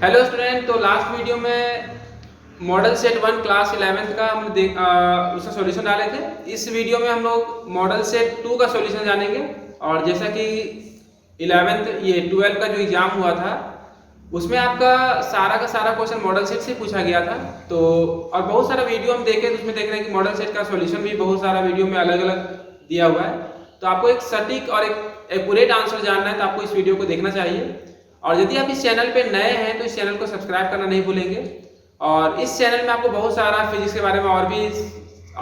Hello student, तो last video में model set 1 class 11th का हम उसका सॉल्यूशन डाले थे। इस वीडियो में हम लोग मॉडल सेट 2 का सॉल्यूशन जानेंगे। और जैसा कि 12 का जो एग्जाम हुआ था उसमें आपका सारा का सारा क्वेश्चन मॉडल सेट से पूछा गया था। तो और बहुत सारा वीडियो हम देखे तो उसमें देख रहे हैं कि मॉडल सेट का सॉल्यूशन भी बहुत सारा वीडियो में अलग अलग दिया हुआ है। तो आपको एक सटीक और एक एक्यूरेट आंसर जानना है तो आपको इस वीडियो को देखना चाहिए। और यदि आप इस चैनल पे नए हैं तो इस चैनल को सब्सक्राइब करना नहीं भूलेंगे। और इस चैनल में आपको बहुत सारा फिजिक्स के बारे में और भी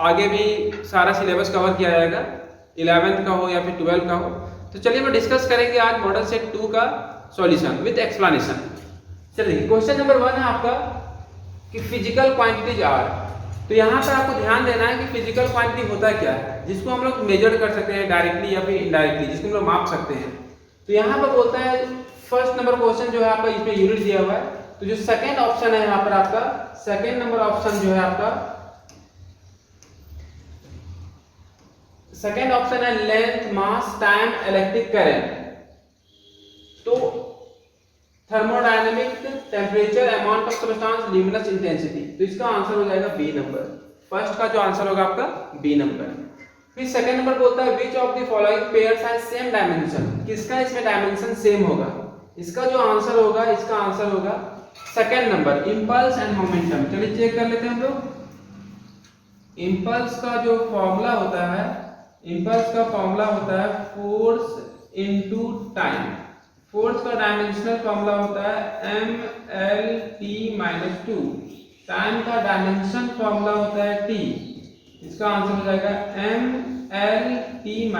आगे भी सारा सिलेबस कवर किया जाएगा, 11th का हो या फिर 12 का हो। तो चलिए हम डिस्कस करेंगे आज मॉडल सेट 2 का सॉल्यूशन विद एक्सप्लेनेशन। चलिए क्वेश्चन नंबर 1 है आपका कि फिजिकल क्वांटिटीज आर। तो यहाँ पर आपको ध्यान देना है कि फिजिकल क्वांटिटी होता क्या है, जिसको हम लोग मेजर कर सकते हैं डायरेक्टली या फिर इनडायरेक्टली, जिसको हम लोग माप सकते हैं। तो यहाँ पर बोलता है फर्स्ट नंबर क्वेश्चन जो है आपका, इसमें यूनिट दिया हुआ है। तो जो सेकंड ऑप्शन है यहाँ पर आपका, सेकंड नंबर ऑप्शन जो है आपका, सेकंड ऑप्शन है लेंथ, मास, टाइम, इलेक्ट्रिक करंट। तो thermodynamic, temperature, amount of substance, luminous intensity. तो इसका आंसर हो जाएगा बी नंबर। फर्स्ट का जो आंसर होगा आपका बी नंबर। फिर सेकंड नंबर बोलता है which of the following pairs has same dimension. किसका इसमें डायमेंशन सेम होगा। इसका जो आंसर होगा, इसका आंसर होगा second number, impulse and momentum. चलिए चेक कर लेते हैं हम लोग। इंपल्स का जो फॉर्मूला होता है, इंपल्स का फॉर्मूला होता है फोर्स इनटू टाइम। फोर्स का डायमेंशनल फॉर्मूला होता है mL/t-2। टाइम का डायमेंशन फॉर्मूला होता है t। इसका आंसर हो जाएगा mL/t-1।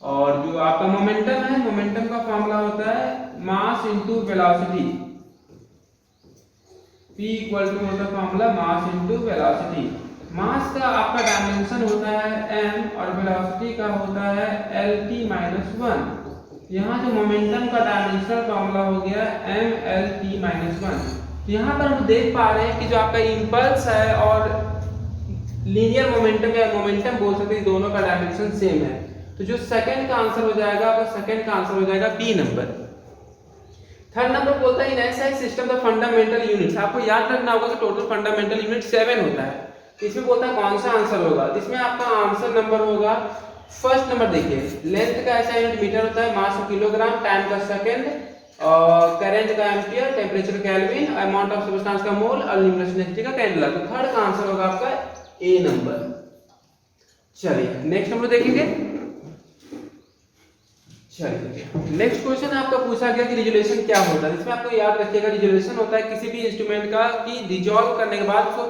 और जो आपका मोमेंटम है, मोमेंटम का फॉर्मूला होता है mass into velocity. P equal to होता है formula mass into velocity. Mass का आपका डायमेंशन होता है m और वेलोसिटी का होता है L/t-1। यहाँ जो मोमेंटम का डायमेंशनल फॉर्मूला हो गया mL/t-1। यहाँ पर हम देख पा रहे हैं कि जो आपका इंपल्स है और लीनियर मोमेंटम या मोमेंटम बोल सकते हैं, दोनों का डायमेंशन सेम है। तो जो सेकंड का आंसर हो जाएगा, आपका सेकंड का आंसर हो जाएगा बी नंबर। थर्ड नंबर बोलता है in SI system the fundamental units. आपको याद रखना होगा कि टोटल फंडामेंटल यूनिट 7 होता है। इसमें बोलता है कौन सा आंसर होगा। इसमें आपका आंसर नंबर होगा फर्स्ट नंबर। देखिए लेंथ का ऐसा यूनिट मीटर होता है, मास किलोग्राम, टाइम का सेकंड, और करंट का ampere, temperature kelvin, amount of substance का मोल और ल्यूमिनोसिटी का कैंडेला। तो थर्ड का आंसर होगा आपका ए नंबर। चलिए नेक्स्ट नंबर देखेंगे। चलिए नेक्स्ट क्वेश्चन आपका पूछा गया कि रिजोल्यूशन क्या होता है। इसमें आपको याद रखिएगा रिजोल्यूशन होता है किसी भी इंस्ट्रूमेंट का कि रिजॉल्व करने के बाद उसको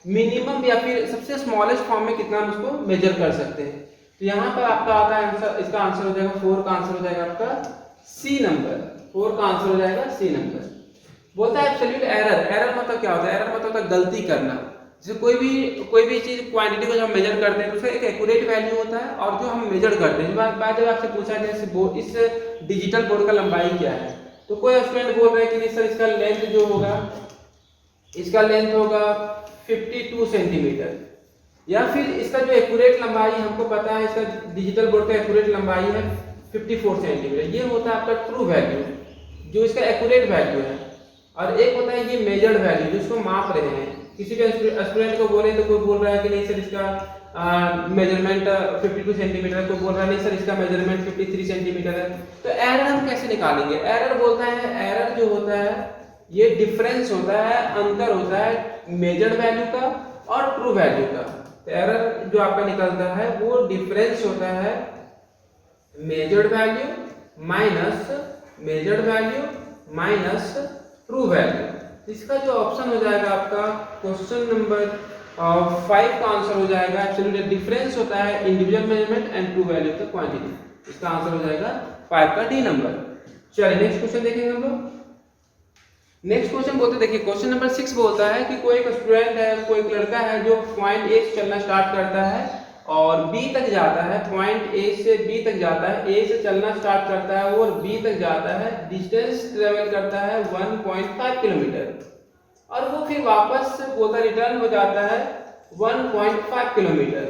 मिनिमम या फिर सबसे स्मॉलेस्ट फॉर्म में कितना हम उसको मेजर कर सकते हैं। तो यहाँ पर आपका आता है आंसर, इसका आंसर हो जाएगा 4 का आंसर हो जाएगा आपका सी नंबर। 4 का आंसर हो जाएगा सी नंबर। बोलता है एब्सोल्यूट एरर। एरर मतलब क्या होता है? एरर मतलब होता है गलती करना। जैसे कोई भी चीज क्वांटिटी को जब हम मेजर करते हैं तो उसका एक एक्यूरेट वैल्यू होता है, और जो हम मेजर करते हैं, बात जब आपसे पूछा जाए इस डिजिटल बोर्ड का लंबाई क्या है, तो कोई स्टूडेंट बोल रहे हैं कि नहीं सर इसका लेंथ जो होगा, इसका लेंथ होगा 52 सेंटीमीटर, या फिर इसका जो एक्यूरेट लंबाई हमको पता है, इसका डिजिटल बोर्ड का एक्यूरेट लंबाई है 54 सेंटीमीटर। ये होता है आपका ट्रू वैल्यू, जो इसका एक्यूरेट वैल्यू है। और एक होता है ये मेजर्ड वैल्यू, जिसको माप रहे हैं। किसी भी स्टूडेंट को बोले तो कोई बोल रहा है कि नहीं सर इसका मेजरमेंट 52 सेंटीमीटर है, कोई बोल रहा है नहीं सर इसका मेजरमेंट 53 सेंटीमीटर है। तो एरर हम कैसे निकालेंगे? एरर बोलता है, एरर जो होता है ये डिफरेंस होता है, अंतर होता है मेजर्ड वैल्यू का और ट्रू वैल्यू का। तो एरर जो आपका निकलता है वो डिफरेंस होता है measured value minus true value. इसका जो ऑप्शन हो जाएगा आपका क्वेश्चन नंबर 5 का आंसर हो जाएगा एब्सोल्यूट डिफरेंस होता है individual measurement and true value का क्वांटिटी। इसका आंसर हो जाएगा 5 का डी नंबर। चलिए नेक्स्ट क्वेश्चन देखेंगे हम लोग। नेक्स्ट क्वेश्चन बोलते देखिए क्वेश्चन नंबर 6 बोलता है कि कोई एक स्टूडेंट है, कोई एक लड़का है जो पॉइंट ए से चलना स्टार्ट करता है और बी तक जाता है। पॉइंट ए से बी तक जाता है, ए से चलना स्टार्ट करता है और बी तक जाता है। डिस्टेंस ट्रेवल करता है 1.5 किलोमीटर, और वो फिर वापस बोलता रिटर्न हो जाता है 1.5 किलोमीटर।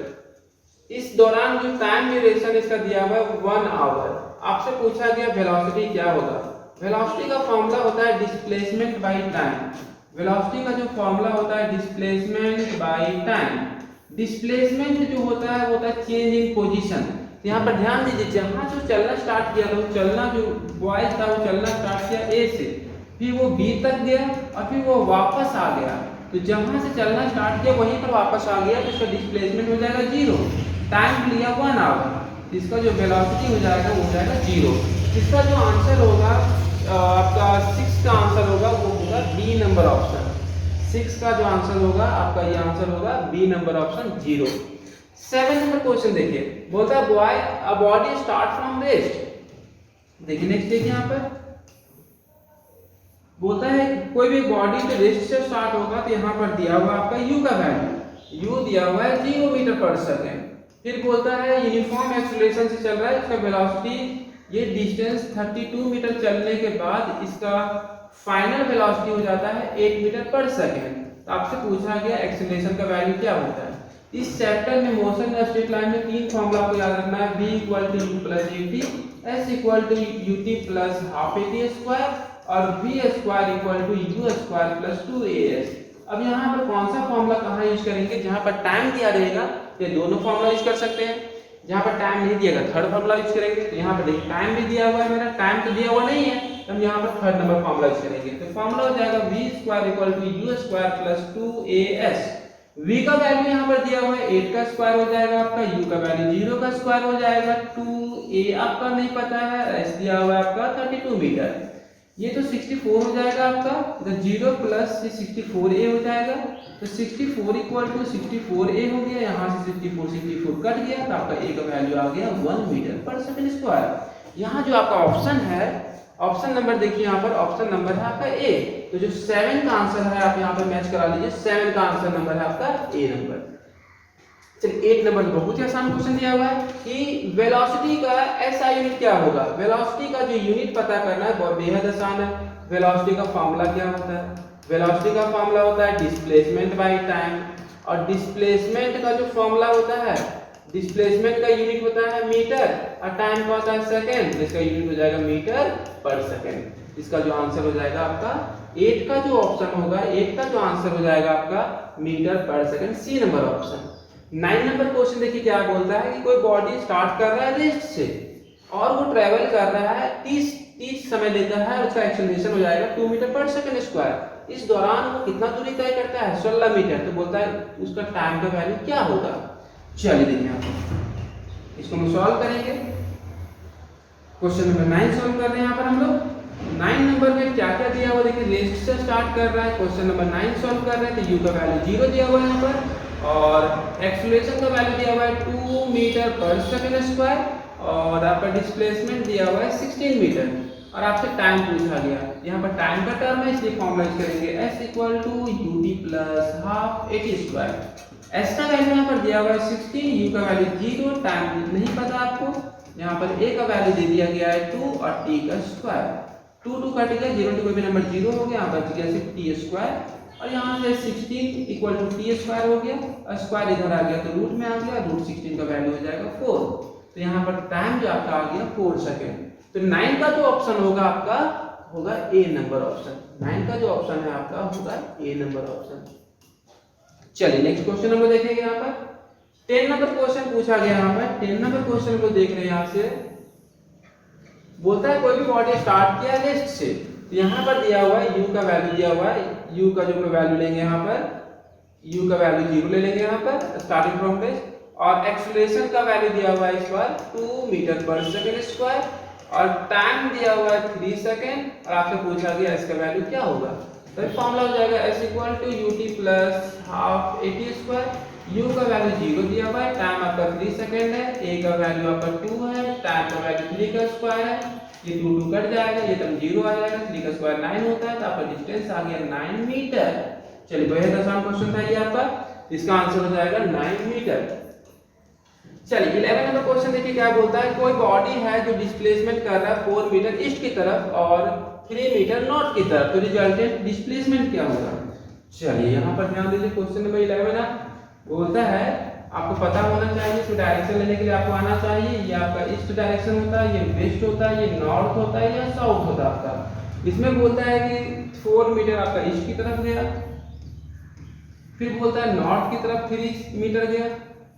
इस दौरान जो टाइम ड्यूरेशन इसका दिया हुआ है 1 आवर। आपसे पूछा गया वेलोसिटी क्या होगा। वेलोसिटी का फॉर्मूला होता है डिस्प्लेसमेंट बाय टाइम। वेलोसिटी का जो फॉर्मूला होता है डिस्प्लेसमेंट बाय टाइम। डिस्प्लेसमेंट जो होता है वो होता है चेंज इन पोजीशन। यहाँ पर ध्यान दीजिए, जहाँ जो चलना स्टार्ट किया था, वो चलना जो बॉय था वो चलना स्टार्ट किया ए से, फिर वो बी तक गया और फिर वो वापस आ गया। तो जहाँ से चलना स्टार्ट किया वहीं पर वापस आ गया, तो इसका डिस्प्लेसमेंट हो जाएगा 0। टाइम लिया 1 आवर, इसका जो वेलोसिटी हो जाएगा वो हो जाएगा 0। इसका जो आंसर होगा आपका 6 का आंसर होगा वो होगा बी नंबर ऑप्शन। 6 का जो आंसर होगा आपका ये आंसर होगा B number option 0। 7 number question देखिए, बोलता है by a body start from rest. देखिए नेक्स्ट देखिए यहाँ पर बोलता है कोई भी बॉडी जो रेस्ट से स्टार्ट होगा, तो यहाँ पर दिया हुआ आपका u का वैल्यू, u दिया हुआ है 0 मीटर पर सेकेंड। फिर बोलता है यूनिफॉर्म एक्सीलरेशन से चल रहा है, इसका वेलोसिटी ये डिस्टेंस 32 मीटर चलने के बाद इसका फाइनल वेलोसिटी हो जाता है 8 मीटर पर सेकेंड। तो आपसे पूछा गया एक्सीलरेशन का वैल्यू क्या होता है। इस चैप्टर में मोशन या स्ट्रेट लाइन में 3 फॉर्मूला आपको याद रखना है, v = u + at, s = ut + ½ at² और v² = u² + 2as। अब यहाँ पर कौन सा फॉर्मूला कहाँ यूज करेंगे, जहाँ पर टाइम दिया रहेगा ये दोनों फॉर्मूला यूज कर सकते हैं, जहाँ पर टाइम नहीं दिएगा थर्ड फॉर्मूला यूज करेंगे। तो यहाँ पर देखिए टाइम भी दिया हुआ है, मेरा टाइम तो दिया हुआ नहीं है, तो हम यहाँ पर थर्ड नंबर फॉर्मूला यूज करेंगे। तो फॉर्मूला हो जाएगा v² = u² + 2as। v का वैल्यू यहाँ पर दिया हुआ है 8 का स्क्वायर हो जाएगा आपका, u का वैल्यू 0 का स्क्वायर हो जाएगा, 2a आपका नहीं पता है, s दिया हुआ है आपका 32 मीटर, ये तो 64 हो जाएगा आपका, तो 0 + 64a हो जाएगा। तो 64 = 64a हो गया, यहाँ से 64 कट गया, तो आपका a का वैल्यू आ गया 1 मीटर पर सेकंड स्क्वायर। यहाँ जो आपका ऑप्शन है, ऑप्शन नंबर देखिए यहाँ पर ऑप्शन नंबर है आपका ए। तो जो 7 का आंसर है आप यहाँ पर मैच करा लीजिए, 7 का आंसर नंबर है आपका ए नंबर। चलिए 8 नंबर बहुत ही आसान क्वेश्चन दिया हुआ है कि वेलोसिटी का एसआई यूनिट क्या होगा। वेलोसिटी का जो यूनिट पता करना है बहुत बेहद आसान है। वेलोसिटी का फॉर्मूला क्या होता है, वेलोसिटी का फॉर्मूला होता है डिस्प्लेसमेंट बाय टाइम, और डिस्प्लेसमेंट का जो फॉर्मूला होता है, डिस्प्लेसमेंट का यूनिट होता है मीटर और टाइम का होता है सेकंड, जिसका यूनिट हो जाएगा मीटर पर सेकंड। इसका जो आंसर हो जाएगा आपका 8 का जो ऑप्शन होगा, 8 का जो आंसर हो जाएगा आपका metre per second, C number option. 9 number question देखिए क्या बोलता है कि कोई बॉडी स्टार्ट कर रहा है रेस्ट से और वो ट्रेवल कर रहा है 30 समय लेता है और उसका एक्सेलरेशन हो जाएगा 2 मीटर पर सेकंड स्क्वायर। इस दौरान वो कितना दूरी तय करता है, 16 मीटर। तो बोलता है उसका टाइम का वैल्यू क्या होगा। चलिए देखिए आप इसको हम सॉल्व करेंगे। क्वेश्चन नंबर 9 सॉल्व कर रहे हैं यहाँ पर हम लोग। 9 नंबर में क्या क्या दिया हुआ देखिए, रेस्ट से स्टार्ट कर रहा है। क्वेश्चन नंबर 9 सॉल्व कर रहे हैं, तो u का वैल्यू 0 दिया हुआ है यहाँ पर, और एक्सीलरेशन का वैल्यू दिया हुआ है 2 मीटर पर सेकंड स्क्वायर, और आपका डिस्प्लेसमेंट दिया हुआ है 16 मीटर, और आपसे टाइम पूछा गया। यहाँ पर टाइम का टर्म है इसलिए फॉर्मूला यूज करेंगे s = ut + ½ at²। s का वैल्यू यहाँ पर दिया हुआ है 16, u का वैल्यू 0, टाइम नहीं पता आपको। यहाँ पर a का वैल्यू दे दिया गया है 2 और t का स्क्वायर, 2 कट गया, 0 कोई भी नंबर 0 हो गया, बच गया सिर्फ t², और यहाँ से 16 = t² हो गया, और स्क्वायर इधर आ गया तो रूट में आ गया, √16 का वैल्यू हो जाएगा 4। तो यहाँ पर टाइम जो आपका आ गया 4 सेकंड। तो 9 का जो ऑप्शन होगा आपका होगा ए नंबर ऑप्शन। 9 का जो ऑप्शन है आपका होगा ए नंबर ऑप्शन। चलिए नेक्स्ट क्वेश्चन हम लोग देखेंगे यहाँ पर। 10 नंबर क्वेश्चन पूछा गया यहाँ पर। 10 नंबर क्वेश्चन को देख रहे हैं यहाँ से, बोलता है कोई भी बॉडी स्टार्ट किया रेस्ट से, तो यहाँ पर दिया हुआ है u का वैल्यू दिया हुआ है, u का जो वैल्यू लेंगे यहाँ पर, u का वैल्यू 0 ले लेंगे यहाँ पर स्टार्टिंग फ्रॉम रेस्ट, और एक्सीलरेशन का वैल्यू दिया हुआ है इस बार 2 मीटर पर सेकंड स्क्वायर, और टाइम दिया हुआ है 3 सेकंड, और आपसे पूछा गया इसका वैल्यू क्या होगा। तो फॉर्मूला हो जाएगा s = ut + ½ at²। u का वैल्यू 0 दिया हुआ है, टाइम आपका 3 सेकंड है, a का वैल्यू आपका 2 है, टाइम का वैल्यू 3 का स्क्वायर है, ये 2 कट जाएगा, ये तब 0 आ जाएगा, 3 का स्क्वायर 9 होता है, तो आपका डिस्टेंस आ गया 9 मीटर। चलिए बेहद आसान क्वेश्चन था ये आपका, इसका आंसर हो जाएगा 9 मीटर। चलिए 11 नंबर क्वेश्चन देखिए क्या बोलता है, कोई बॉडी है जो डिस्प्लेसमेंट कर रहा है 4 मीटर ईस्ट की तरफ और 3 मीटर नॉर्थ की तरफ, तो रिजल्टेंट डिस्प्लेसमेंट क्या होगा। चलिए यहाँ पर ध्यान दीजिए, क्वेश्चन नंबर 11 बोलता है आपको पता होना चाहिए, इसको डायरेक्शन लेने के लिए आपको आना चाहिए, ये आपका ईस्ट डायरेक्शन होता है, ये वेस्ट होता है, ये नॉर्थ होता है या साउथ होता है आपका। इसमें बोलता है कि 4 मीटर आपका ईस्ट की तरफ गया, फिर बोलता है नॉर्थ की तरफ 3 मीटर गया।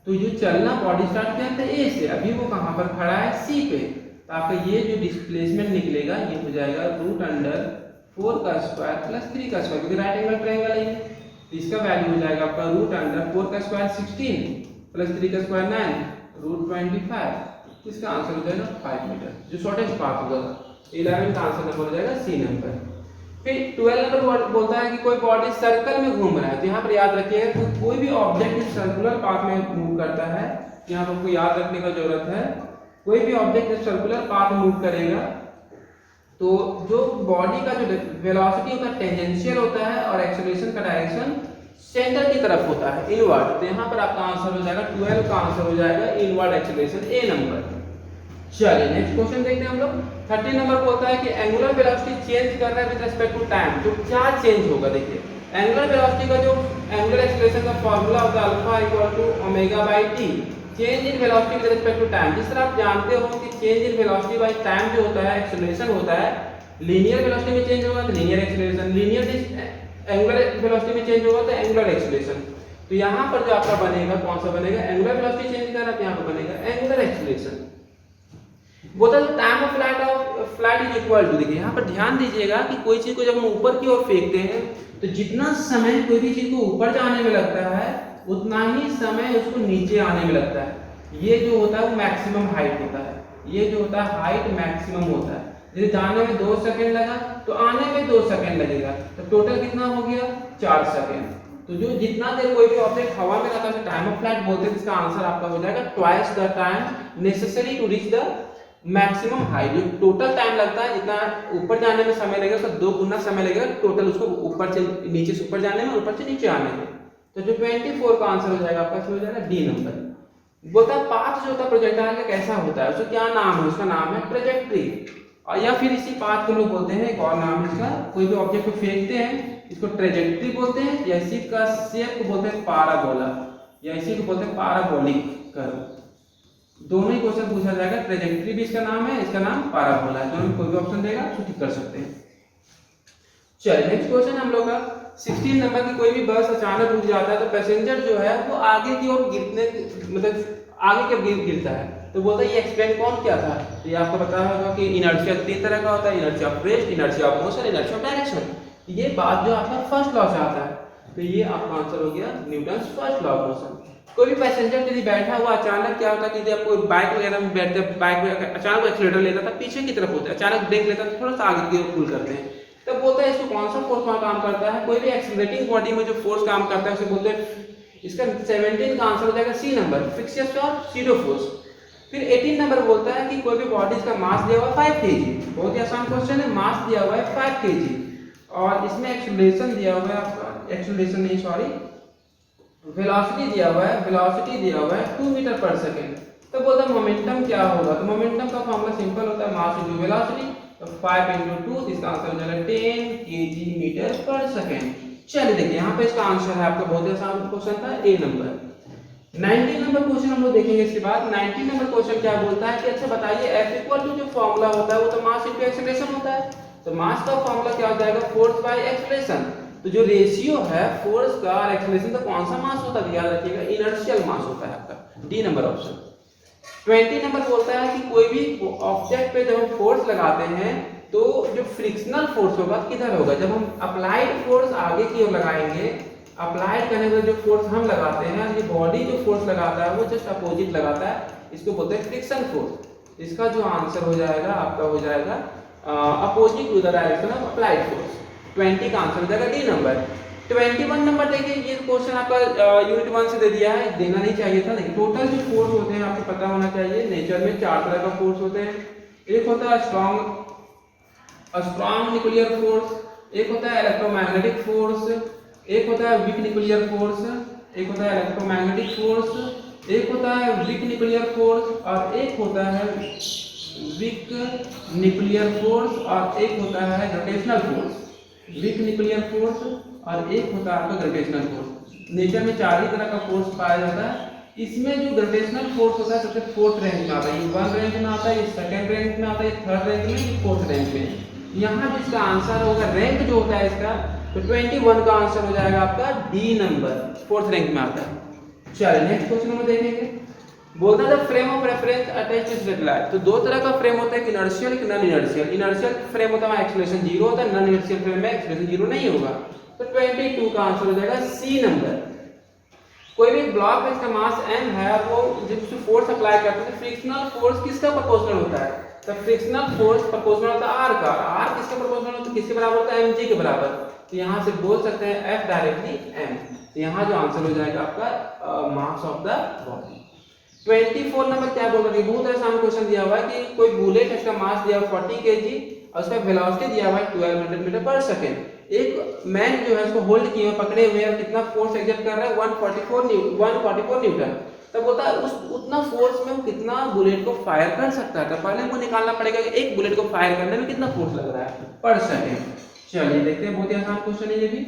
तो जो चलना बॉडी स्टार्ट किया था ए से, अभी वो कहाँ पर खड़ा है सी पे, तो आपका ये जो डिस्प्लेसमेंट निकलेगा ये हो जाएगा √4 का स्क्वायर प्लस 3 का स्क्वायर, क्योंकि राइट एंगल ट्रायंगल है। इसका वैल्यू हो जाएगा आपका √4 का स्क्वायर 16 प्लस 3 का स्क्वायर 9 √25। इसका आंसर हो जाएगा 5 मीटर, जो शॉर्टेस्ट पाथ होगा। 11 का आंसर नंबर हो जाएगा सी नंबर। फिर 12 नंबर बोलता है कि कोई बॉडी सर्कल में घूम रहा है, तो यहाँ पर याद रखिएगा तो कोई भी ऑब्जेक्ट सर्कुलर पाथ में मूव करता है, यहाँ पर आपको याद रखने का जरूरत है। कोई भी ऑब्जेक्ट सर्कुलर पाथ में मूव करेगा तो जो बॉडी का जो वेलोसिटी होता है टेंजेंशियल होता है और एक्सेलरेशन का डायरेक्शन सेंटर की तरफ होता है, इनवर्ड। तो यहाँ पर आपका आंसर हो जाएगा 12 का आंसर हो जाएगा इनवर्ड एक्सेलरेशन, ए नंबर। चलिए नेक्स्ट क्वेश्चन देखते हैं हम लोग। 13 नंबर बोलता है कि एंगुलर वेलोसिटी चेंज कर रहा है विद रिस्पेक्ट टू टाइम, तो क्या चेंज होगा। देखिए एंगुलर वेलोसिटी का जो एंगुलर एक्सेलरेशन का फार्मूला होता है alpha equal to omega by T, change in velocity with respect to time. जिस तरह आप जानते हो कि change in velocity by time जो होता है एक्सेलरेशन होता है, लीनियर वेलोसिटी में चेंज होगा तो linear acceleration, linear angular velocity में चेंज होगा तो एंगुलर एक्सेलरेशन। तो यहाँ पर जो आपका बनेगा कौन सा बनेगा, एंगुलर वेलोसिटी चेंज कर रहा है तो यहाँ पर बनेगा एंगुलर एक्सेलरेशन। बोलता है time of flight is equal to, देखिए यहाँ पर ध्यान दीजिएगा कि कोई चीज को जब हम ऊपर की ओर फेंकते हैं तो जितना समय कोई भी चीज को ऊपर जाने में लगता है उतना ही समय उसको नीचे आने में लगता है। ये जो होता है वो मैक्सिमम हाइट होता है, ये जो होता है हाइट मैक्सिमम होता है। जैसे जाने में 2 सेकंड लगा तो आने में 2 सेकंड लगेगा, तो टोटल कितना हो गया 4 सेकंड। तो जो जितना देर कोई भी ऑब्जेक्ट हवा में रहता है टाइम ऑफ फ्लाइट बोलते हैं, इसका आंसर आपका हो जाएगा twice the time necessary to reach the maximum height. जो टोटल टाइम लगता है जितना ऊपर जाने में समय लगेगा उसका 2 गुना समय लगेगा टोटल उसको ऊपर से नीचे से ऊपर जाने में, ऊपर से नीचे आने में। तो जो 24 का आंसर हो जाएगा आपका हो जाएगा डी नंबर। बोलता है पाथ जो होता है प्रोजेक्टाइल का कैसा होता है, उसका क्या नाम है, उसका नाम है ट्रेजेक्ट्री। और या फिर इसी पाथ को लोग बोलते हैं एक और नाम इसका, कोई भी ऑब्जेक्ट को फेंकते हैं इसको ट्रेजेक्ट्री बोलते हैं, या इसी का शेप को बोलते हैं पाराबोला, या इसी को बोलते हैं पाराबोलिक कर्व। दोनों ही क्वेश्चन पूछा जाएगा, ट्रेजेक्ट्री भी इसका नाम है, इसका नाम पाराबोला है। दोनों में कोई भी ऑप्शन देगा तो ठीक कर सकते हैं। चलिए नेक्स्ट क्वेश्चन हम लोग का 16 नंबर की, कोई भी बस अचानक रुक जाता है तो पैसेंजर जो है वो आगे की ओर गिरने मतलब आगे के गिरता है, तो बोलता है ये एक्सप्लेन कौन किया था। तो ये आपको पता होगा कि इनर्शिया 3 तरह का होता है, inertia of rest, inertia of motion, inertia of direction. ये बात जो आपका फर्स्ट लॉ से आता है, तो ये आपका आंसर हो गया Newton's first law of motion. कोई भी पैसेंजर यदि बैठा हुआ अचानक क्या होता है कि आपको बाइक वगैरह में बैठते हैं, बाइक में अचानक एक्सीलरेटर लेता था पीछे की तरफ होता है, अचानक ब्रेक लेता है थोड़ा सा आगे की ओर पुल करते हैं, तब बोलता है इसको कौन सा फोर्स वहां काम करता है। कोई भी एक्सीलरेटिंग बॉडी में जो फोर्स काम करता है उसे बोलते हैं, इसका 17 का आंसर हो जाएगा सी नंबर, फ्रिक्शियस और सीडो फोर्स। फिर 18 नंबर बोलता है कि कोई भी बॉडी का मास दिया हुआ है 5 kg, बहुत ही आसान क्वेश्चन है। मास दिया हुआ है 5 kg और इसमें एक्सेलरेशन दिया हुआ है आपका, एक्सेलरेशन नहीं सॉरी, वेलोसिटी दिया हुआ है, वेलोसिटी दिया हुआ है 2 मीटर पर सेकंड। तो बोलता है मोमेंटम क्या होगा, तो मोमेंटम का फॉर्मूला सिंपल होता है मास इनटू वेलोसिटी, तो 5 × 2, इसका आंसर हो जाएगा 10 kg मीटर पर सेकंड। चलिए देखिए यहाँ पे इसका आंसर है आपका, बहुत ही आसान क्वेश्चन था, ए नंबर। 19 नंबर क्वेश्चन हम लोग देखेंगे इसके बाद। 19 नंबर क्वेश्चन क्या बोलता है कि अच्छा बताइए F = जो फॉर्मूला होता है वो तो मास इनटू एक्सेलरेशन होता है, तो मास का फॉर्मूला क्या हो जाएगा फोर्स बाय एक्सेलरेशन। तो जो रेशियो है फोर्स का और एक्सेलरेशन का कौन सा मास होता है, याद रखिएगा इनर्शियल मास होता है आपका, डी नंबर ऑप्शन। 20 नंबर बोलता है कि कोई भी ऑब्जेक्ट पे जब हम फोर्स लगाते हैं तो जो फ्रिक्शनल फोर्स होगा किधर होगा, जब हम अप्लाइड फोर्स आगे की ओर लगाएंगे, अप्लाइड करने पर जो फोर्स हम लगाते हैं, ये बॉडी जो फोर्स लगाता है वो जस्ट अपोजिट लगाता है, इसको बोलते हैं फ्रिक्शन फोर्स। इसका जो आंसर हो जाएगा आपका हो जाएगा opposite to the direction of applied force. 20 का आंसर हो जाएगा डी नंबर। 21 नंबर देखिए, ये क्वेश्चन आपका यूनिट 1 से दे दिया है, देना नहीं चाहिए था। देखिए टोटल जो फोर्स होते हैं आपको पता होना चाहिए, नेचर में 4 तरह का फोर्स होते हैं। एक होता है स्ट्रॉन्ग न्यूक्लियर फोर्स, एक होता है इलेक्ट्रोमैग्नेटिक फोर्स, एक होता है वीक न्यूक्लियर फोर्स, एक होता है इलेक्ट्रोमैग्नेटिक फोर्स, एक होता है वीक न्यूक्लियर फोर्स और एक होता है वीक न्यूक्लियर फोर्स और एक होता है gravitational force. Weak nuclear force और एक होता है आपका ग्रेविटेशनल फोर्स। नेचर में 4 ही तरह का फोर्स पाया जाता है। इसमें जो ग्रेविटेशनल फोर्स होता है सबसे 4th रेंज में आता है, ये 1 रेंज में आता है, ये 2nd रेंज में आता है, ये 3rd रेंज में, ये 4th रेंज में। यहाँ जिसका आंसर होगा रैंक जो होता है इसका, तो 21 का आंसर हो जाएगा आपका डी नंबर, 4th रैंक में आता है। चलिए नेक्स्ट क्वेश्चन हम देखेंगे। बोलता है frame of reference attach to straight line. तो दो तरह का फ्रेम होता है, एक इनर्शियल एक नॉन इनर्शियल। इनर्शियल फ्रेम होता है एक्सीलरेशन 0 होता है, नॉन इनर्शियल फ्रेम में एक्सीलरेशन 0 नहीं होगा। तो 22 का आंसर हो जाएगा सी नंबर। कोई भी ब्लॉक है इसका मास m है और वो जब उसको फोर्स अप्लाई करते हैं, फ्रिक्शनल फोर्स किसका प्रोपोर्शनल होता है? तो फ्रिक्शनल फोर्स प्रोपोर्शनल होता है r का। r किसके प्रोपोर्शनल होता है? किसके बराबर होता है? mg के बराबर। तो यहाँ से बोल सकते हैं f डायरेक्टली m। तो यहाँ जो आंसर हो जाएगा आपका mass of the body. 24 number क्या बोल रही है? बहुत आसान क्वेश्चन दिया हुआ है कि कोई बुलेट है, इसका मास दिया हुआ 40 kg और उसका वेलोसिटी दिया हुआ है 1200 मीटर पर सेकंड। एक मैन जो है उसको होल्ड किए हुए पकड़े हुए और कितना फोर्स एक्सर्ट कर रहा है 144 न्यूटन। तब बोलता है उस उतना फोर्स में वो कितना बुलेट को फायर कर सकता है। तो पहले हमको निकालना पड़ेगा कि एक बुलेट को फायर करने में कितना फोर्स लग रहा है पर सेकंड। चलिए देखते हैं, बहुत ही आसान क्वेश्चन है ये भी।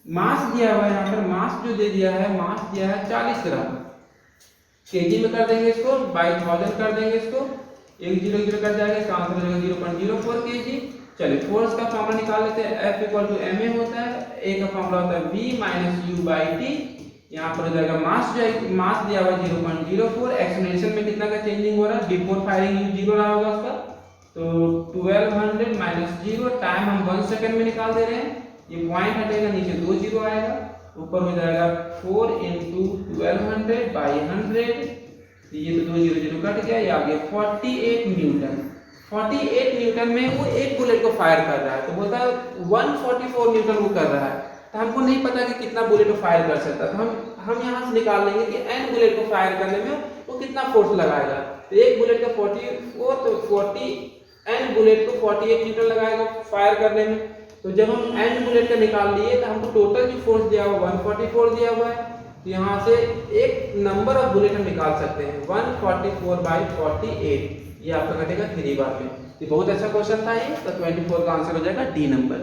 मास दिया हुआ है यहाँ पर, मास जो दे दिया है, मास दिया है 40 ग्राम। केजी में कर देंगे इसको, बाई 1000 कर देंगे इसको, 1 0 0 कर जाएगा, इसका आंसर हो जाएगा 0.04 केजी। चलिए फोर्स का फॉर्मूला निकाल लेते हैं। F = ma होता है, A का फॉर्मूला होता है V - U/T। यहाँ पर हो जाएगा मास, जो मास दिया हुआ है 0.04, एक्सेलरेशन में कितना का चेंजिंग हो रहा है, बिफोर फायरिंग U 0 रहा होगा उसका, तो 1200 - 0, टाइम हम 1 सेकंड में निकाल दे रहे हैं। ये पॉइंट हटेगा, नीचे 2 0 आएगा, ऊपर हो जाएगा 4 × 1200/100। ये तो 2 0 0 कट गया, ये आ गया 48 न्यूटन। 48 न्यूटन में वो एक बुलेट को फायर कर रहा है। तो बोलता है 144 न्यूटन वो कर रहा है। तो हमको नहीं पता कि कितना बुलेट को फायर कर सकता है। तो हम यहाँ से निकाल लेंगे कि n बुलेट को फायर करने में वो कितना फोर्स लगाएगा। तो एक बुलेट का 44, तो 40 n बुलेट को 48 न्यूटन लगाएगा फायर करने में। तो जब हम n बुलेट का निकाल लिए तो हमको टोटल जो फोर्स दिया हुआ 144 दिया हुआ है। तो यहाँ से एक नंबर ऑफ बुलेट हम निकाल सकते हैं 144/48। ये आपका कटेगा 3 बार में। ये बहुत अच्छा क्वेश्चन था ये। तो 24 का आंसर हो जाएगा डी नंबर।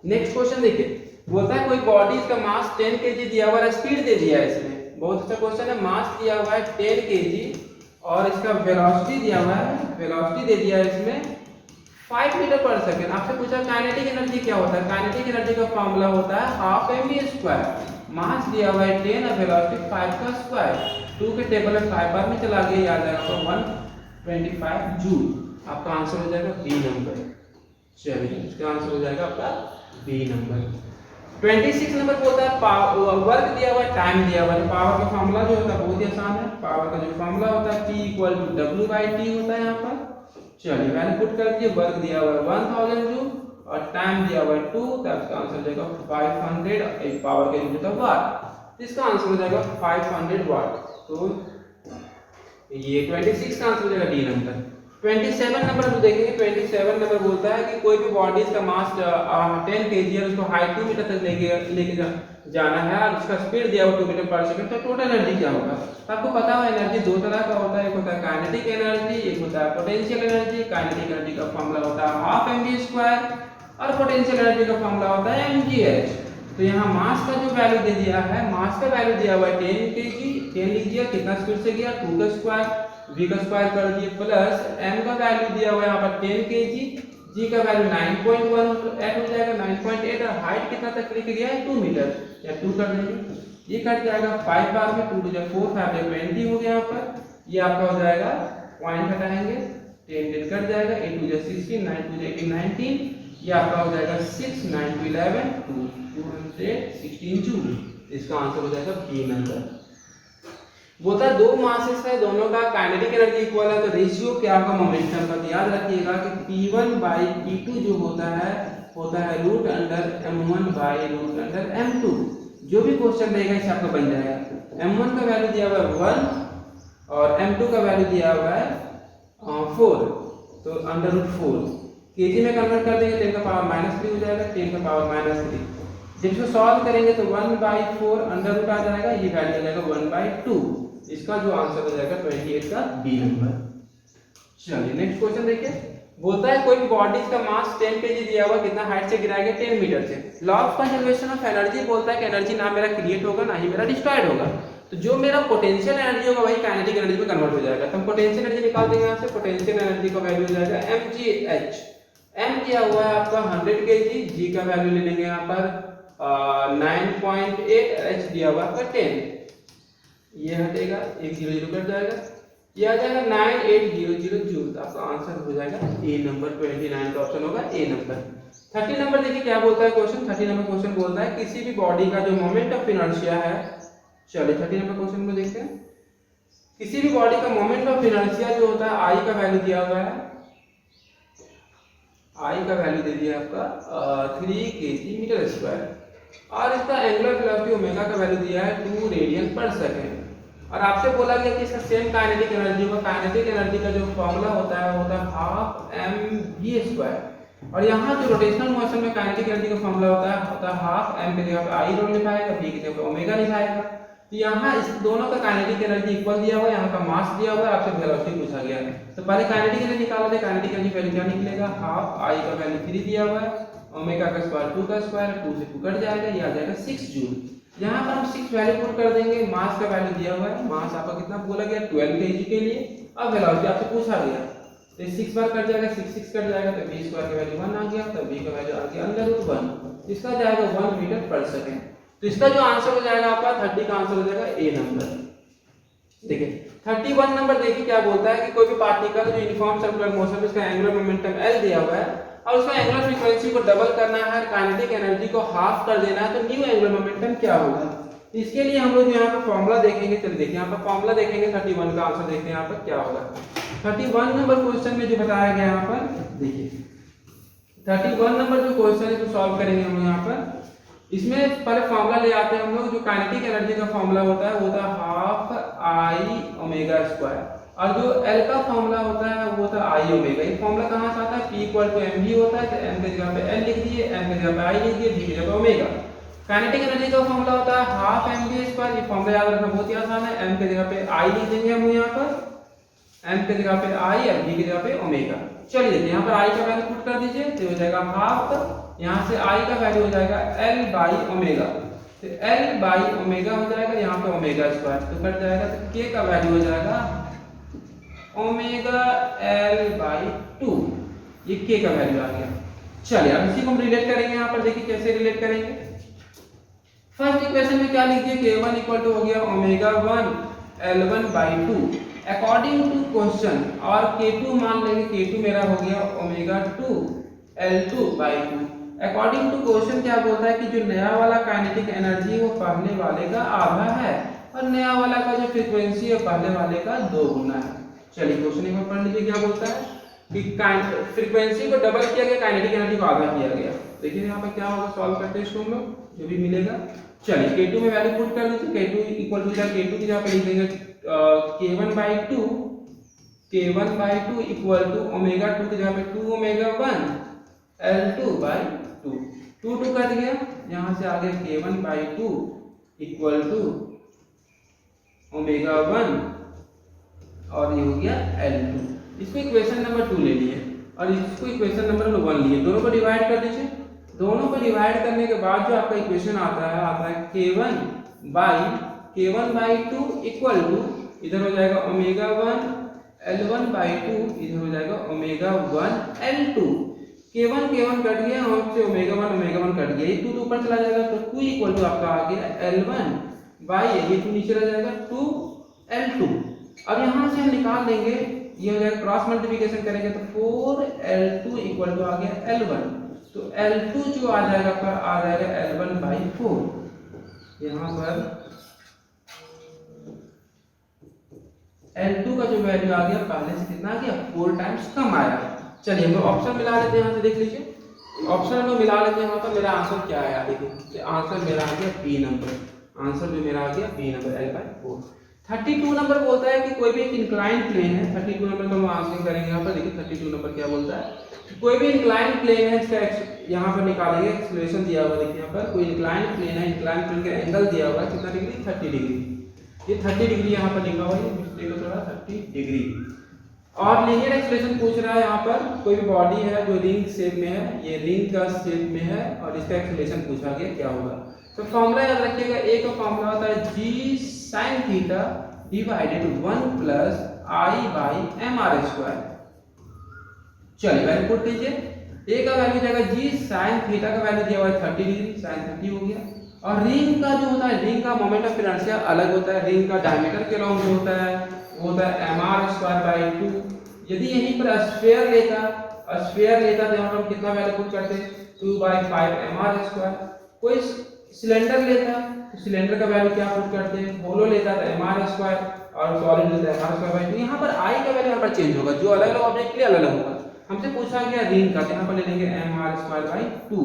नेक्स्ट क्वेश्चन देखिए, बोलता है कोई बॉडी का मास 10 kg दिया हुआ है, स्पीड दे दिया है इसमें। बहुत अच्छा क्वेश्चन है। मास दिया हुआ है 10 kg और इसका वेलोसिटी दिया हुआ है, वेलोसिटी दे दिया है इसमें 5 मीटर पर सेकंड। आपसे पूछा काइनेटिक एनर्जी क्या होता है। काइनेटिक एनर्जी का फॉर्मूला होता है हाफ mv²। मास दिया हुआ है 10 और वेलोसिटी 5 का स्क्वायर। 2 के टेबल में 5 बार में चला गया, याद आएगा आपको 125 जूल। आपका आंसर हो जाएगा बी नंबर। चलिए इसका आंसर हो जाएगा आपका बी नंबर। 26 नंबर बोलता है वर्क दिया हुआ है, टाइम दिया हुआ है। पावर का फॉर्मूला जो होता है बहुत ही आसान है। पावर का जो फॉर्मूला होता है P = W/T होता है यहाँ पर। चलिए वैल्यू पुट कर दिए। वर्क दिया हुआ है 1000 जूल और टाइम दिया हुआ है 2, तब इसका आंसर हो जाएगा 500। एक पावर का यूनिट होता है वाट, इसका आंसर हो जाएगा 500 वाट। तो ये 26 का आंसर हो जाएगा डी नंबर। 27 नंबर हम देखेंगे। 27 नंबर बोलता है कि कोई भी बॉडी का मास 10 kg है, उसको हाइट 2 मीटर तक लेके जाना है और उसका स्पीड दिया हुआ 2 मीटर पर सेकंड। तो टोटल एनर्जी क्या होगा? आपको पता है एनर्जी दो तरह का होता है, एक होता है काइनेटिक एनर्जी, एक होता है पोटेंशियल एनर्जी। काइनेटिक एनर्जी का फॉर्मूला होता है हाफ mv² और पोटेंशियल एनर्जी का फॉर्मूला होता है mgh। तो यहाँ मास का जो वैल्यू दे दिया है, मास का वैल्यू दिया हुआ है 10 kg, 10 लिख दिया, कितना स्पीड से गया 2 का स्क्वायर, v का स्क्वायर कर दिए, प्लस m का वैल्यू दिया हुआ है यहाँ पर 10 kg, g का वैल्यू 9.1 हो जाएगा 9.8 और हाइट कितना तक लेके गया है 2 मीटर, या 2 कर देंगे। ये कट जाएगा 5 बार में, 2 × 4 5 × 20 हो गया यहाँ पर। ये आपका हो जाएगा पॉइंट हटाएंगे, 10 10 कट जाएगा, 8 2 16, 9 2 18 19। ये आपका हो जाएगा 6 9 2 11 216 जूल। इसका आंसर हो जाएगा बी नंबर। बोलता है दो मासेस है, दोनों का काइनेटिक एनर्जी इक्वल है, तो रेशियो क्या होगा मोमेंटम का? तो याद रखिएगा कि P1/P2 जो होता है √m1/√m2। जो भी क्वेश्चन रहेगा इसे आपका बन जाएगा। m1 का वैल्यू दिया हुआ है 1 और m2 का वैल्यू दिया हुआ है 4, तो √4 केजी में कन्वर्ट कर देंगे, 10 का पावर -3 हो जाएगा, 10 का पावर -3। जब इसको सॉल्व करेंगे तो 1/4 अंडर रूट आ जाएगा, ये वैल्यू आ जाएगा 1/2। इसका जो आंसर हो जाएगा 28 का बी नंबर। चलिए नेक्स्ट क्वेश्चन देखिए। बोलता है कोई बॉडी का मास 10 kg दिया हुआ, कितना हाइट से गिराएगा 10 मीटर से। Law of conservation of energy बोलता है कि एनर्जी ना मेरा क्रिएट होगा ना ही मेरा डिस्ट्रॉयड होगा। तो जो मेरा पोटेंशियल एनर्जी होगा वही काइनेटिक एनर्जी में कन्वर्ट हो जाएगा। तो हम पोटेंशियल एनर्जी निकाल देंगे यहाँ से। पोटेंशियल एनर्जी का वैल्यू हो जाएगा mgh। m दिया हुआ है आपका 100 kg, g का वैल्यू ले लेंगे यहाँ पर 9.8, h दिया हुआ है आपका 10, ये हटेगा, 1 0 0 कट जाएगा, ये आ जाएगा 9800 जूल। तो आपका आंसर हो जाएगा ए नंबर, 29 का ऑप्शन होगा ए नंबर। 30 नंबर देखिए क्या बोलता है क्वेश्चन। 30 नंबर क्वेश्चन बोलता है किसी भी बॉडी का जो मोमेंट ऑफ इनर्शिया है, चलिए 30 नंबर क्वेश्चन को देखते हैं। किसी भी बॉडी का मोमेंट ऑफ इनर्शिया जो होता है, आई का वैल्यू दिया हुआ है, आई का वैल्यू दे दिया आपका 3 kg मीटर स्क्वायर, और इसका एंगुलर वेलोसिटी ओमेगा का वैल्यू दिया है 2 रेडियन पर सेकेंड, और आपसे बोला गया कि इसका सेम काइनेटिक एनर्जी होगा। काइनेटिक एनर्जी का जो फॉर्मूला होता है वो होता है हाफ mv², और यहाँ जो रोटेशनल मोशन में काइनेटिक एनर्जी का फॉर्मूला होता है हाफ m की जगह पे आई रोल लिखाएगा, v की जगह पे ओमेगा लिखाएगा। तो यहाँ इस दोनों का काइनेटिक एनर्जी इक्वल दिया हुआ है, यहाँ का मास दिया हुआ है, आपसे वेलोसिटी पूछा गया है। तो पहले काइनेटिक एनर्जी निकाला जाए। काइनेटिक एनर्जी वैल्यू क्या निकलेगा, हाफ आई का वैल्यू 3 दिया हुआ है, ओमेगा का स्क्वायर 2 का स्क्वायर, 2 से 2 कट जाएगा, ये आ जाएगा 6 जूल। यहाँ पर हम 6 वैल्यू पुट कर देंगे। मास का वैल्यू दिया हुआ है, मास आपका कितना बोला गया 12 kg के लिए, अब वेलोसिटी आपसे पूछा गया, तो 6 बार कट जाएगा, 6 6 कट जाएगा, तो v स्क्वायर का वैल्यू 1 आ गया, तो v का वैल्यू आ गया √1, इसका जाएगा 1 मीटर पर सेकंड। तो इसका जो आंसर हो जाएगा आपका 30 का आंसर हो जाएगा ए नंबर। देखिए 31 नंबर देखिए क्या बोलता है कि कोई भी पार्टिकल जो यूनिफॉर्म सर्कुलर मोशन में इसका एंगुलर मोमेंटम L दिया हुआ है और उसका एंगुलर फ्रीक्वेंसी को डबल करना है, काइनेटिक एनर्जी को हाफ कर देना है, तो न्यू एंगुलर मोमेंटम क्या होगा। इसके लिए हम लोग यहाँ पर फॉर्मूला देखेंगे। चलिए देखिए यहाँ पर फॉर्मूला देखेंगे, 31 का आंसर देखते हैं यहाँ पर क्या होगा। 31 नंबर क्वेश्चन में जो बताया गया यहाँ पर देखिए 31 नंबर जो क्वेश्चन है जो सॉल्व करेंगे हम यहाँ पर, इसमें पहले फॉर्मूला ले आते हैं हम लोग। जो काइनेटिक एनर्जी का फॉर्मूला होता है वो होता है हाफ आई ओमेगा स्क्वायर, और जो L का फॉर्मूला होता है वो होता है आई ओमेगा। ये फॉर्मूला कहाँ से आता है, P = mv होता है, तो m की जगह पे L लिख दिए, m की जगह पे I लिख दिए, v की जगह पे ओमेगा। काइनेटिक एनर्जी का फॉर्मूला होता है हाफ mv², ये फॉर्मूला याद रखना बहुत ही आसान है। m की जगह पे I लिख देंगे हम यहाँ पर, m की जगह पे I और v की जगह पे ओमेगा। चलिए देखिए यहाँ पर I का वैल्यू पुट कर दीजिए, तो हो जाएगा हाफ, यहाँ से I का वैल्यू हो जाएगा L/ओमेगा, तो L/ओमेगा हो जाएगा, यहाँ पे ओमेगा स्क्वायर तो कट जाएगा, तो K का वैल्यू हो जाएगा ओमेगा L/2, ये K का वैल्यू आ गया। चलिए अब इसी को हम रिलेट करेंगे। यहाँ पर देखिए कैसे रिलेट करेंगे। फर्स्ट इक्वेशन में क्या लिख दिए, K1 इक्वल टू हो गया omega 1 L1/2 according to question, और K2 मान लेंगे, K2 मेरा हो गया omega 2 L2/2। According to question क्या बोलता है कि जो नया वाला काइनेटिक एनर्जी है वो पहले वाले का आधा है, और नया वाला का जो फ्रीक्वेंसी है पहले वाले का 2 गुना है। चलिए क्वेश्चन एक बार पढ़ लीजिए क्या बोलता है कि फ्रीक्वेंसी को डबल किया गया, काइनेटिक एनर्जी को आधा किया गया। देखिए यहाँ पर क्या होगा, सॉल्व करते हैं इसको हम लोग, जो भी मिलेगा। चलिए K2 में वैल्यू पुट कर लीजिए। K2 इक्वल टू K2 की जगह पे लिख देंगे K1/2 इक्वल टू ओमेगा 2 की जगह पे 2 ओमेगा 1 L2/2, 2 कट गया, यहाँ से आ गया K1/2 इक्वल टू ओमेगा 1 और ये हो गया L2। इसको इक्वेशन नंबर 2 ले लिए और इसको इक्वेशन नंबर 1 लिए, दोनों को डिवाइड कर दीजिए। दोनों को डिवाइड करने के बाद जो आपका इक्वेशन आता है K1/2 इक्वल टू, इधर हो जाएगा ओमेगा 1 L1/2, इधर हो जाएगा ओमेगा 1 L2। K1 कट गया, और से ओमेगा 1 कट गया, ये 2 ऊपर चला जाएगा, तो 2 इक्वल टू आपका आ गया L1/, ये 2 नीचे रह जाएगा 2 L2। अब यहाँ से हम निकाल देंगे, ये हो जाएगा क्रॉस मल्टीप्लिकेशन करेंगे तो 4L2 इक्वल टू आ गया L1, तो L2 जो आ जाएगा आपका आ जाएगा L1/4। यहाँ पर L2 का जो वैल्यू आ गया पहले से कितना आ गया, 4 टाइम्स कम आया। चलिए हम ऑप्शन मिला लेते हैं, यहाँ से देख लीजिए ऑप्शन में मिला लेते हैं। यहाँ पर मेरा आंसर क्या आया, देखिए आंसर मेरा आ गया बी नंबर, आंसर जो मेरा आ गया बी नंबर L/4। 32 नंबर बोलता है कि कोई भी एक इंक्लाइन प्लेन है, 32 नंबर का हम आंसर करेंगे। यहाँ पर देखिए 32 नंबर क्या बोलता है, कोई भी इंक्लाइन प्लेन है, इसका यहाँ पर निकालेंगे, एक्सप्लेनेशन दिया हुआ देखिए यहाँ पर कोई इंक्लाइन प्लेन है, इंक्लाइन प्लेन का एंगल दिया हुआ है कितना डिग्री, 30 डिग्री, ये 30 डिग्री यहाँ पर लिखा हुआ है, मिस्टेक हो थोड़ा 30 डिग्री। और लीनियर एक्सप्रेशन पूछ रहा है, यहाँ पर कोई भी बॉडी है जो रिंग शेप में है, ये रिंग का शेप में है और इसका एक्सप्रेशन पूछा गया क्या होगा। तो फॉर्मूला याद रखिएगा, ए का फॉर्मूला होता है g sin theta divided 1 + I/mr²। चलिए वैल्यू पुट कीजिए, ए का वैल्यू जाएगा जी साइन थीटा का वैल्यू दिया हुआ है 30 डिग्री, साइन 30 हो गया। और रिंग का जो होता है, रिंग का मोमेंट ऑफ इनर्शिया अलग होता है, रिंग का डायमीटर के लॉन्ग जो होता है वो होता है mr²/2। यदि यहीं पर स्फीयर लेता तो यहाँ पर हम कितना वैल्यू पुट करते, 2/5 mr²। कोई सिलेंडर लेता तो सिलेंडर का वैल्यू क्या पुट करते, होलो लेता तो mr² और सॉलिड लेता है mr²/2। यहाँ पर आई का वैल्यू यहाँ पर चेंज होगा, जो अलग अलग ऑब्जेक्ट के लिए अलग अलग होगा। हमसे पूछा गया रिंग का, यहाँ पर ले लेंगे mr²/2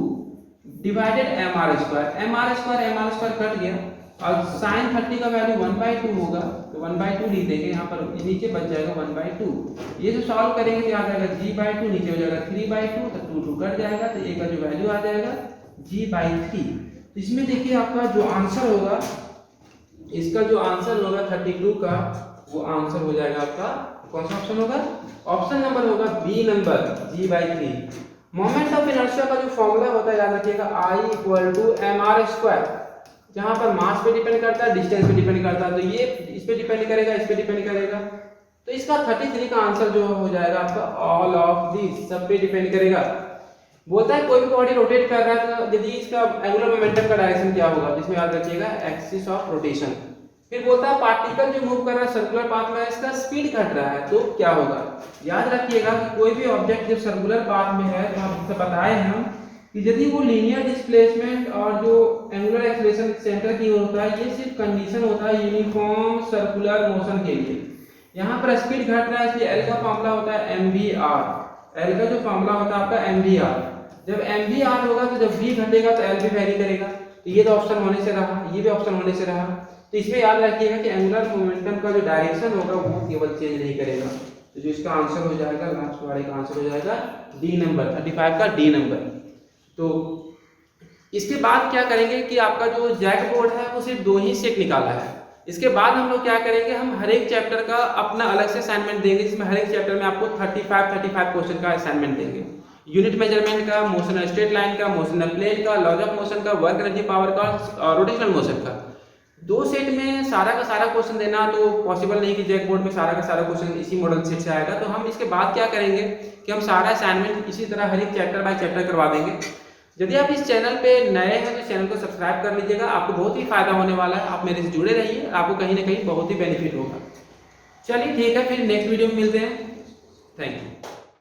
डिवाइडेड mr² कट गया और sin 30 का वैल्यू 1/2 होगा, तो 1/2 लिख देंगे, यहाँ पर नीचे बच जाएगा 1/2। ये जो सॉल्व करेंगे तो आ जाएगा g/2, नीचे हो जाएगा 3/2, तो 2 कट जाएगा, तो a का जो वैल्यू आ जाएगा g/3। इसमें देखिए आपका जो आंसर होगा, इसका जो आंसर होगा 32 का, वो आंसर हो जाएगा आपका कौन सा ऑप्शन होगा, ऑप्शन नंबर होगा B number g/3। Moment of inertia का जो फॉर्मूला होता है याद रखिएगा, I = mr², जहां पर मास पे डिपेंड करता है, डिस्टेंस पे डिपेंड करता है, तो ये इस पे डिपेंड करेगा, इस पे डिपेंड करेगा। तो इसका 33 का आंसर जो हो जाएगा आपका ऑल ऑफ दिस, सब पे डिपेंड करेगा। बोलता है कोई भी बॉडी रोटेट कर रहा है तो यदि इसका एंगुलर मोमेंटम का डायरेक्शन क्या होगा, जिसमें याद रखिएगा एक्सिस ऑफ रोटेशन। फिर बोलता है पार्टिकल जो मूव कर रहा है सर्कुलर पाथ में, इसका स्पीड घट रहा है तो क्या होगा। याद रखिएगा कि कोई भी ऑब्जेक्ट जब सर्कुलर पाथ में है, तो आपसे बताए हम कि यदि वो लीनियर डिस्प्लेसमेंट और जो एंगुलर एक्सेलरेशन सेंटर की ओर होता है, ये सिर्फ कंडीशन होता है यूनिफॉर्म सर्कुलर मोशन के लिए। यहाँ पर स्पीड घट रहा है, इसलिए एल का फॉर्मूला होता है mvr। एल का जो फॉर्मूला होता है आपका mvr। जब mvr होगा तो जब v घटेगा तो एल भी वेरी करेगा। तो ये तो ऑप्शन होने से रहा, ये भी ऑप्शन होने से रहा। तो इसमें याद रखिएगा कि एंगुलर मोमेंटम का जो डायरेक्शन होगा वो केवल चेंज नहीं करेगा। तो जो इसका आंसर हो जाएगा, लास्ट वाले का आंसर हो जाएगा डी नंबर, 35 का डी नंबर। तो इसके बाद क्या करेंगे कि आपका जो जैक बोर्ड है वो सिर्फ 2 ही सेट निकाला है। इसके बाद हम लोग क्या करेंगे, हम हर एक चैप्टर का अपना अलग से असाइनमेंट देंगे, जिसमें हर एक चैप्टर में आपको 35 क्वेश्चन का असाइनमेंट देंगे। यूनिट मेजरमेंट का, मोशन स्ट्रेट लाइन का, मोशन प्लेन का, लॉज ऑफ मोशन का, वर्क एनर्जी पावर का और रोटेशनल मोशन का। 2 सेट में सारा का सारा क्वेश्चन देना तो पॉसिबल नहीं कि जैक बोर्ड में सारा का सारा क्वेश्चन इसी मॉडल सेट से आएगा। तो हम इसके बाद क्या करेंगे कि हम सारा असाइनमेंट इसी तरह हर एक चैप्टर बाय चैप्टर करवा देंगे। यदि आप इस चैनल पे नए हैं तो चैनल को सब्सक्राइब कर लीजिएगा, आपको बहुत ही फायदा होने वाला है। आप मेरे से जुड़े रहिए, आपको कहीं ना कहीं बहुत ही बेनिफिट होगा। चलिए ठीक है, फिर नेक्स्ट वीडियो में मिलते हैं। Thank you.